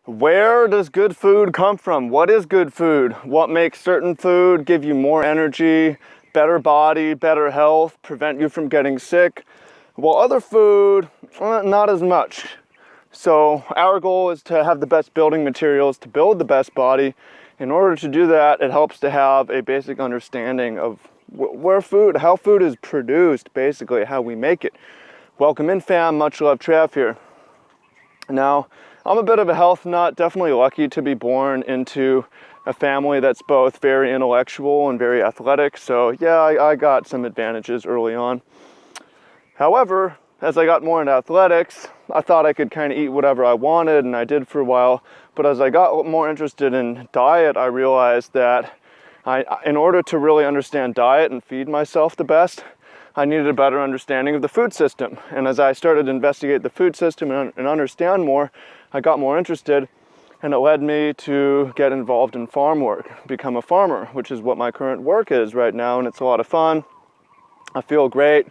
Where does good food come from? What is good food? What makes certain food give you more energy, better body, better health, prevent you from getting sick? While other food, not as much. So our goal is to have the best building materials to build the best body. In order to do that, it helps to have a basic understanding of how food is produced, basically how we make it. Welcome in, fam. Much love, Trav here. Now, I'm a bit of a health nut, definitely lucky to be born into a family that's both very intellectual and very athletic. So yeah, I got some advantages early on. However, as I got more into athletics, I thought I could kind of eat whatever I wanted, and I did for a while. But as I got more interested in diet, I realized that in order to really understand diet and feed myself the best, I needed a better understanding of the food system. And as I started to investigate the food system and understand more, I got more interested, and it led me to get involved in farm work, become a farmer, which is what my current work is right now, and it's a lot of fun. I feel great.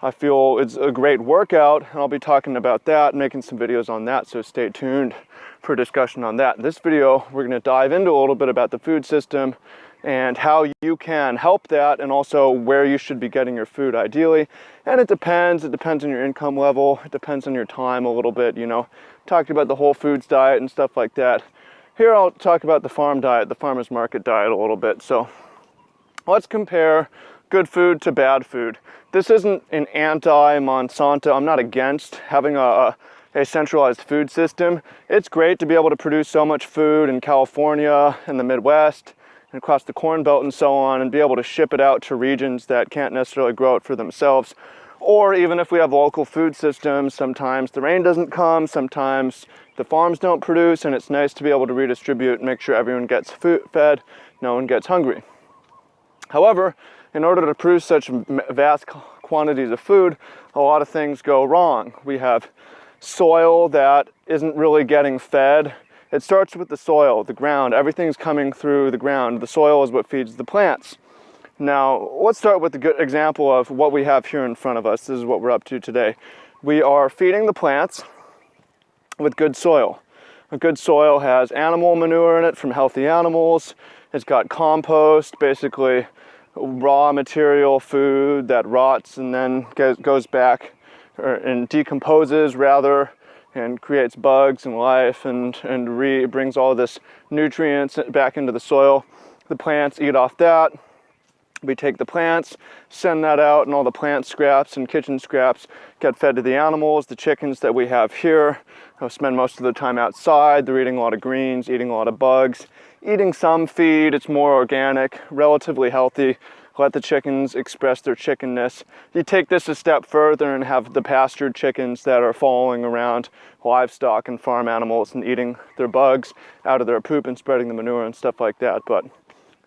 I feel it's a great workout, and I'll be talking about that, making some videos on that, so stay tuned for a discussion on that. In this video, we're going to dive into a little bit about the food system and how you can help that, and also where you should be getting your food ideally. And it depends on your income level, it depends on your time a little bit, talking about the whole foods diet and stuff like that. Here I'll talk about the farm diet, the farmer's market diet a little bit. So let's compare good food to bad food. This isn't an anti-Monsanto. I'm not against having a centralized food system. It's great to be able to produce so much food in California and the Midwest and across the Corn Belt and so on, and be able to ship it out to regions that can't necessarily grow it for themselves. Or even if we have local food systems, sometimes the rain doesn't come, sometimes the farms don't produce, and it's nice to be able to redistribute and make sure everyone gets fed, no one gets hungry. However, in order to produce such vast quantities of food, a lot of things go wrong. We have soil that isn't really getting fed. It starts with the soil, the ground. Everything's coming through the ground. The soil is what feeds the plants. Now, let's start with a good example of what we have here in front of us. This is what we're up to today. We are feeding the plants with good soil. A good soil has animal manure in it from healthy animals. It's got compost, basically raw material food that rots and then goes back and decomposes rather, and creates bugs and life and brings all this nutrients back into the soil. The plants eat off that. We take the plants, send that out, and all the plant scraps and kitchen scraps get fed to the animals. The chickens that we have here spend most of their time outside. They're eating a lot of greens, eating a lot of bugs, eating some feed. It's more organic, relatively healthy. Let the chickens express their chickenness. You take this a step further and have the pastured chickens that are following around livestock and farm animals and eating their bugs out of their poop and spreading the manure and stuff like that. But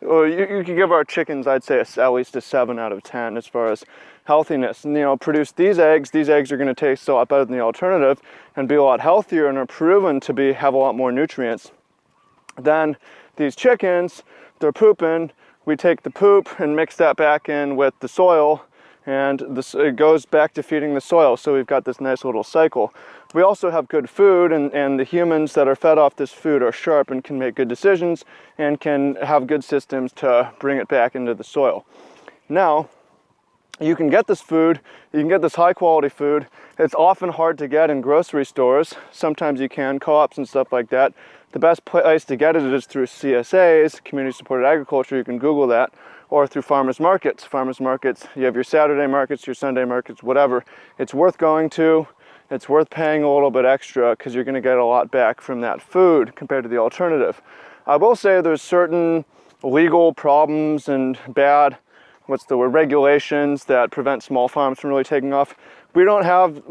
you can give our chickens, I'd say, at least a 7 out of 10 as far as healthiness. And produce these eggs. These eggs are going to taste a lot better than the alternative and be a lot healthier, and are proven to have a lot more nutrients. Then these chickens, they're pooping. We take the poop and mix that back in with the soil, and it goes back to feeding the soil. So we've got this nice little cycle. We also have good food, and the humans that are fed off this food are sharp and can make good decisions and can have good systems to bring it back into the soil. Now, you can get this food, you can get this high quality food. It's often hard to get in grocery stores. Sometimes you can, co-ops and stuff like that. The best place to get it is through CSAs, community supported agriculture. You can Google that, or through farmers markets. Farmers markets, you have your Saturday markets, your Sunday markets, whatever. It's worth going to. It's worth paying a little bit extra because you're going to get a lot back from that food compared to the alternative. I will say there's certain legal problems and bad regulations that prevent small farms from really taking off. We don't have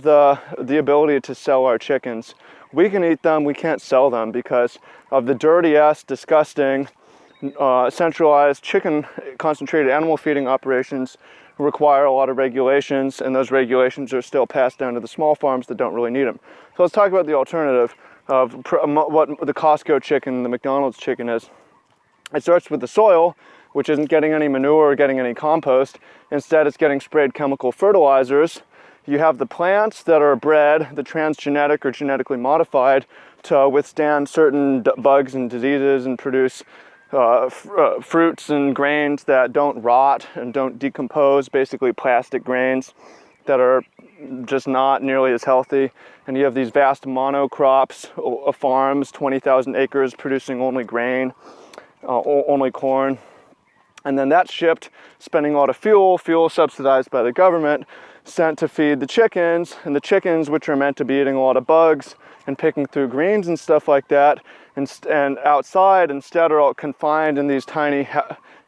the ability to sell our chickens. We can eat them, we can't sell them because of the dirty ass, disgusting, centralized chicken concentrated animal feeding operations require a lot of regulations, and those regulations are still passed down to the small farms that don't really need them. So let's talk about the alternative of what the Costco chicken, the McDonald's chicken is. It starts with the soil, which isn't getting any manure or getting any compost. Instead, it's getting sprayed chemical fertilizers. You have the plants that are bred, the transgenic or genetically modified, to withstand certain bugs and diseases and produce fruits and grains that don't rot and don't decompose, basically plastic grains that are just not nearly as healthy. And you have these vast monocrops, farms, 20,000 acres producing only grain, only corn. And then that's shipped, spending a lot of fuel subsidized by the government, sent to feed the chickens, and the chickens, which are meant to be eating a lot of bugs and picking through greens and stuff like that, and outside instead are all confined in these tiny,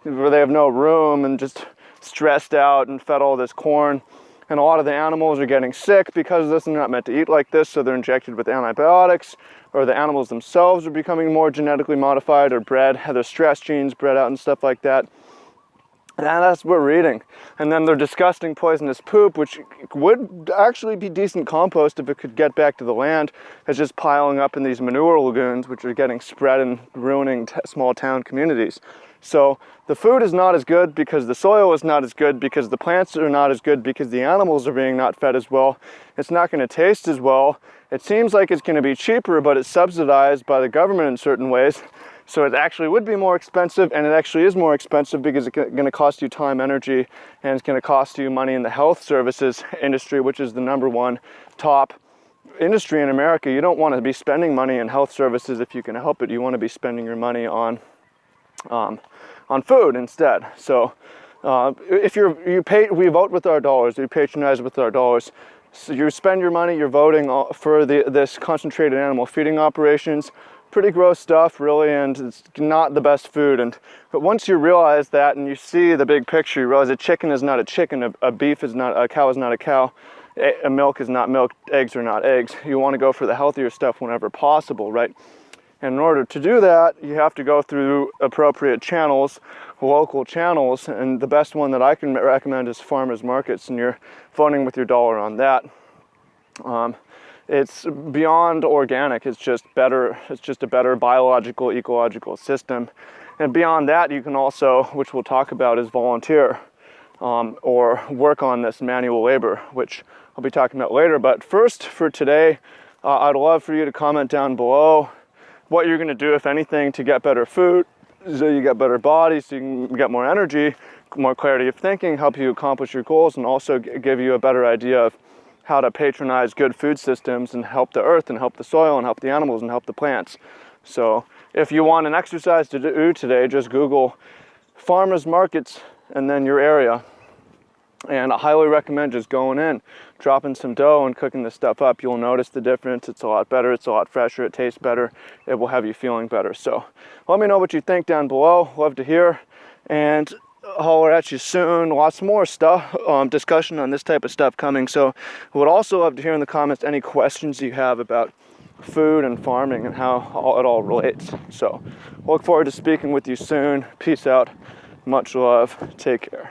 where they have no room and just stressed out and fed all this corn. And a lot of the animals are getting sick because of this, and they're not meant to eat like this, so they're injected with antibiotics, or the animals themselves are becoming more genetically modified or bred, have their stress genes bred out and stuff like that. And that's what we're eating. And then their disgusting poisonous poop, which would actually be decent compost if it could get back to the land, is just piling up in these manure lagoons, which are getting spread and ruining small town communities. So the food is not as good because the soil is not as good, because the plants are not as good, because the animals are being not fed as well. It's not going to taste as well. It seems like it's going to be cheaper, but it's subsidized by the government in certain ways. So it actually would be more expensive, and it actually is more expensive because it's going to cost you time, energy, and it's going to cost you money in the health services industry, which is the #1 top industry in America. You don't want to be spending money in health services if you can help it. You want to be spending your money on food instead. So if we vote with our dollars, we patronize with our dollars. So you spend your money, you're voting for this concentrated animal feeding operations. Pretty gross stuff, really, and it's not the best food. But once you realize that and you see the big picture, you realize a chicken is not a chicken, a beef is not a cow, is not a cow, a milk is not milk, eggs are not eggs. You want to go for the healthier stuff whenever possible, right? And in order to do that, you have to go through appropriate channels, local channels, and the best one that I can recommend is farmers markets, and you're voting with your dollar on that. It's beyond organic, it's just better, it's just a better biological, ecological system. And beyond that, you can also, which we'll talk about, is volunteer or work on this manual labor, which I'll be talking about later. But first, for today, I'd love for you to comment down below what you're gonna do, if anything, to get better food, so you get better body, so you can get more energy, more clarity of thinking, help you accomplish your goals, and also give you a better idea of how to patronize good food systems and help the earth and help the soil and help the animals and help the plants. So if you want an exercise to do today, just Google farmers markets and then your area. And I highly recommend just going in, dropping some dough and cooking this stuff up. You'll notice the difference. It's a lot better, it's a lot fresher, it tastes better, it will have you feeling better. So let me know what you think down below, love to hear. And holler at you soon. Lots more stuff, discussion on this type of stuff coming. So I would also love to hear in the comments any questions you have about food and farming and how it all relates. So look forward to speaking with you soon. Peace out. Much love. Take care.